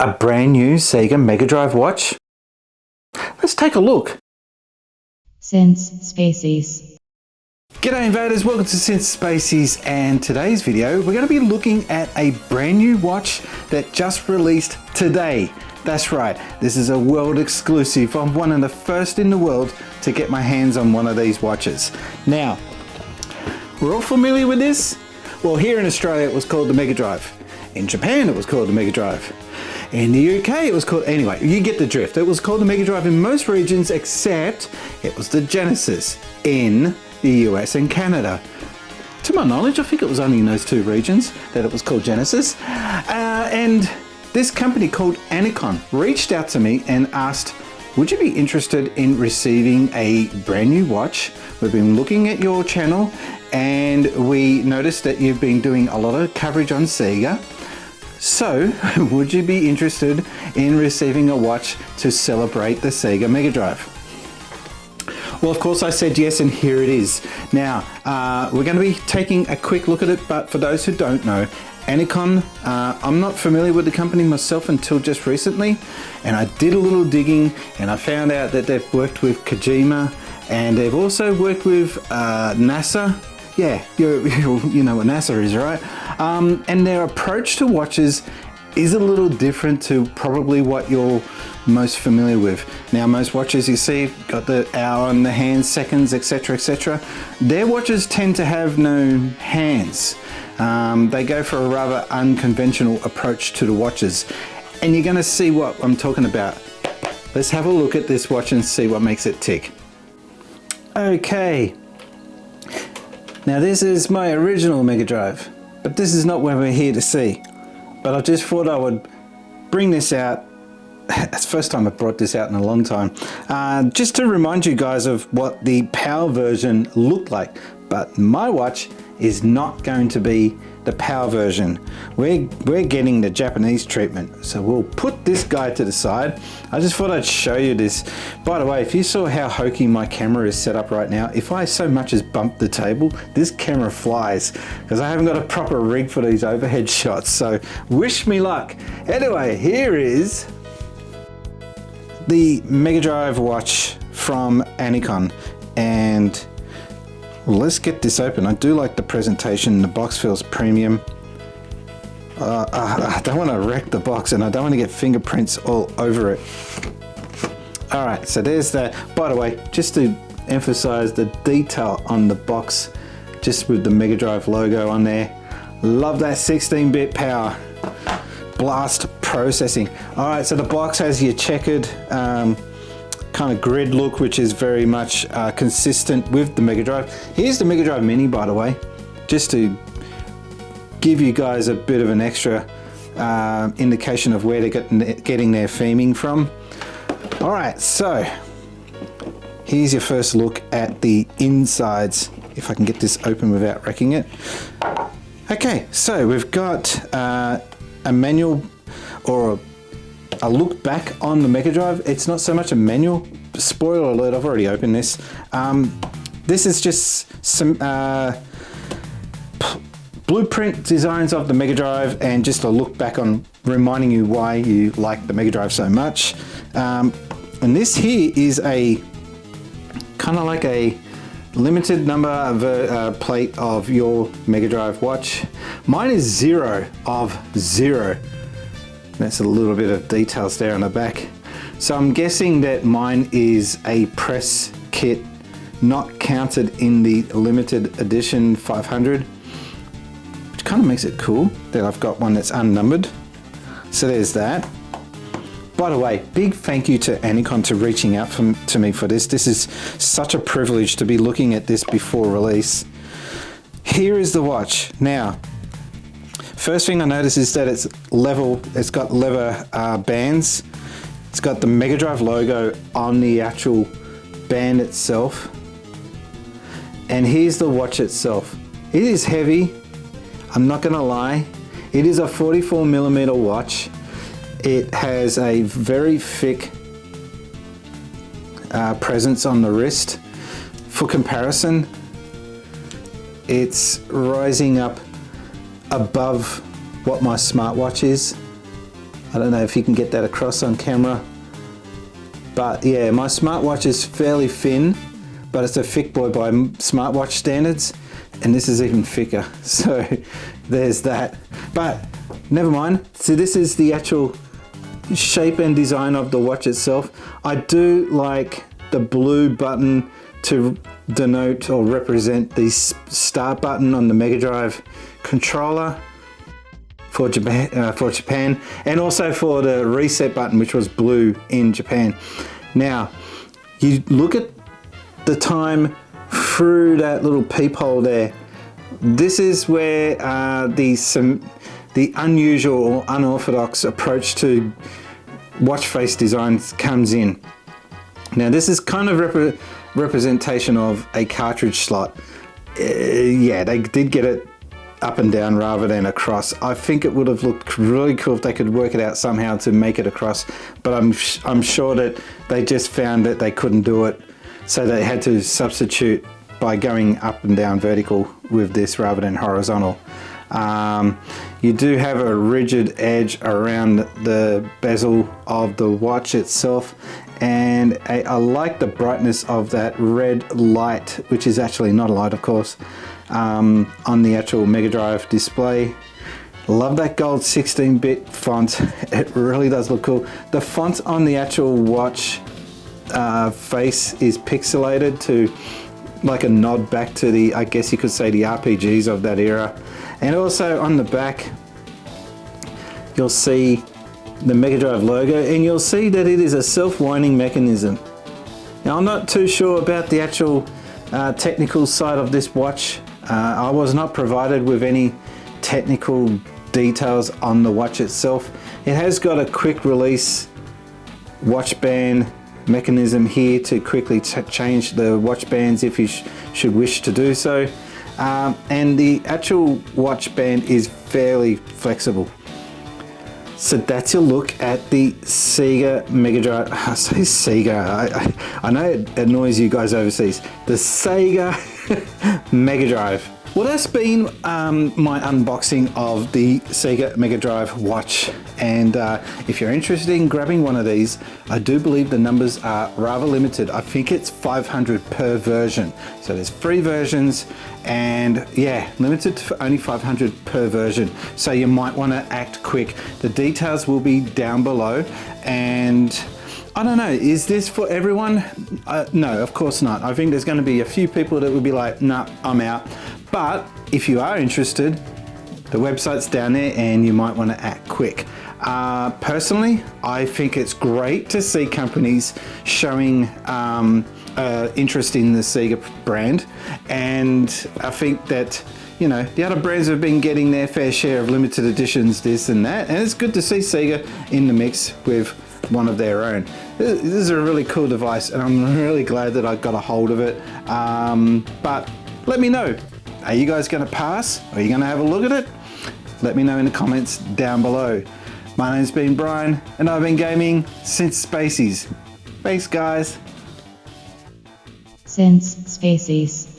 A brand new Sega Mega Drive watch? Let's take a look. Sincespacies. G'day invaders, welcome to Sincespacies, and today's video we're going to be looking at a brand new watch that just released today. That's right, this is a world exclusive. I'm one of the first in the world to get my hands on one of these watches. Now, we're all familiar with this? Well, here in Australia it was called the Mega Drive. In Japan it was called the Mega Drive. In the UK it was called, anyway, you get the drift. It was called the Mega Drive in most regions except it was the Genesis in the US and Canada. To my knowledge, I think it was only in those two regions that it was called Genesis. And this company called Anicorn reached out to me and asked, would you be interested in receiving a brand new watch? We've been looking at your channel and we noticed that you've been doing a lot of coverage on Sega. So, would you be interested in receiving a watch to celebrate the Sega Mega Drive? Well, of course I said yes, and here it is. Now, we're going to be taking a quick look at it, but for those who don't know, Anicorn, I'm not familiar with the company myself until just recently, and I did a little digging and I found out that they've worked with Kojima and they've also worked with NASA. Yeah, you know what NASA is, right? And their approach to watches is a little different to probably what you're most familiar with. Now, most watches you see got the hour on the hands, seconds, etc, etc. Their watches tend to have no hands. They go for a rather unconventional approach to the watches, and you're going to see what I'm talking about. Let's have a look at this watch and see what makes it tick. Okay. Now this is my original Mega Drive, but this is not what we're here to see. But I just thought I would bring this out. It's the first time I've brought this out in a long time. Just to remind you guys of what the power version looked like. But my watch is not going to be the power version. We're getting the Japanese treatment. So we'll put this guy to the side. I just thought I'd show you this. By the way, if you saw how hokey my camera is set up right now, if I so much as bump the table, this camera flies because I haven't got a proper rig for these overhead shots. So wish me luck. Anyway, here is the Mega Drive watch from Anicorn, and let's get this open. I do like the presentation. The box feels premium. I don't want to wreck the box and I don't want to get fingerprints all over it. All right, so there's that. By the way, just to emphasize the detail on the box, just with the Mega Drive logo on there. Love that 16-bit power. Blast processing. All right, so the box has your checkered kind of grid look, which is very much consistent with the Mega Drive. Here's the Mega Drive Mini, by the way, just to give you guys a bit of an extra indication of where they're getting their theming from. All right, so here's your first look at the insides, if I can get this open without wrecking it. Okay, so we've got a manual, or a look back on the Mega Drive. It's not so much a manual. Spoiler alert, I've already opened this. This is just some blueprint designs of the Mega Drive and just a look back on reminding you why you like the Mega Drive so much. And this here is a kind of like a limited number plate of your Mega Drive watch. Mine is 0 of 0. That's a little bit of details there on the back. So I'm guessing that mine is a press kit, not counted in the limited edition 500, which kind of makes it cool that I've got one that's unnumbered. So there's that. By the way, big thank you to Anicorn to reaching out to me for this. This is such a privilege to be looking at this before release. Here is the watch. Now, first thing I notice is that it's level. It's got leather bands. It's got the Mega Drive logo on the actual band itself. And here's the watch itself. It is heavy. I'm not gonna lie. It is a 44mm watch. It has a very thick presence on the wrist. For comparison, it's rising up above what my smartwatch is. I don't know if you can get that across on camera. But yeah, my smartwatch is fairly thin, but it's a thick boy by smartwatch standards. And this is even thicker. So there's that. But never mind. So this is the actual shape and design of the watch itself. I do like the blue button to denote or represent the start button on the Mega Drive controller for Japan, and also for the reset button, which was blue in Japan. Now, you look at the time through that little peephole there. This is where the unusual or unorthodox approach to watch face designs comes in. Now, this is kind of representation of a cartridge slot. Yeah, they did get it up and down rather than across. I think it would have looked really cool if they could work it out somehow to make it across, but I'm sure that they just found that they couldn't do it, so they had to substitute by going up and down vertical with this rather than horizontal. You do have a rigid edge around the bezel of the watch itself, and I like the brightness of that red light, which is actually not a light, of course, on the actual Mega Drive display. Love that gold 16-bit font. It really does look cool. The font on the actual watch face is pixelated to like a nod back to the, I guess you could say, the RPGs of that era. And also on the back, you'll see the Mega Drive logo, and you'll see that it is a self-winding mechanism. Now, I'm not too sure about the actual technical side of this watch. I was not provided with any technical details on the watch itself. It has got a quick release watch band mechanism here to quickly change the watch bands if you should wish to do so. And the actual watch band is fairly flexible. So that's a look at the Sega Mega Drive. I say Sega, I know it annoys you guys overseas. The Sega Mega Drive. Well, that's been my unboxing of the Sega Mega Drive watch. And if you're interested in grabbing one of these, I do believe the numbers are rather limited. I think it's 500 per version. So there's 3 versions, and yeah, limited to only 500 per version. So you might want to act quick. The details will be down below, and I don't know, is this for everyone? No, of course not. I think there's going to be a few people that will be like, nah, I'm out. But if you are interested, the website's down there and you might want to act quick. Personally, I think it's great to see companies showing interest in the Sega brand, and I think that, you know, the other brands have been getting their fair share of limited editions, this and that, and it's good to see Sega in the mix with one of their own. This is a really cool device, and I'm really glad that I got a hold of it. But let me know, are you guys going to pass? Are you going to have a look at it? Let me know in the comments down below. My name's been Brian, and I've been gaming since Spacies. Thanks, guys. Since Spacies.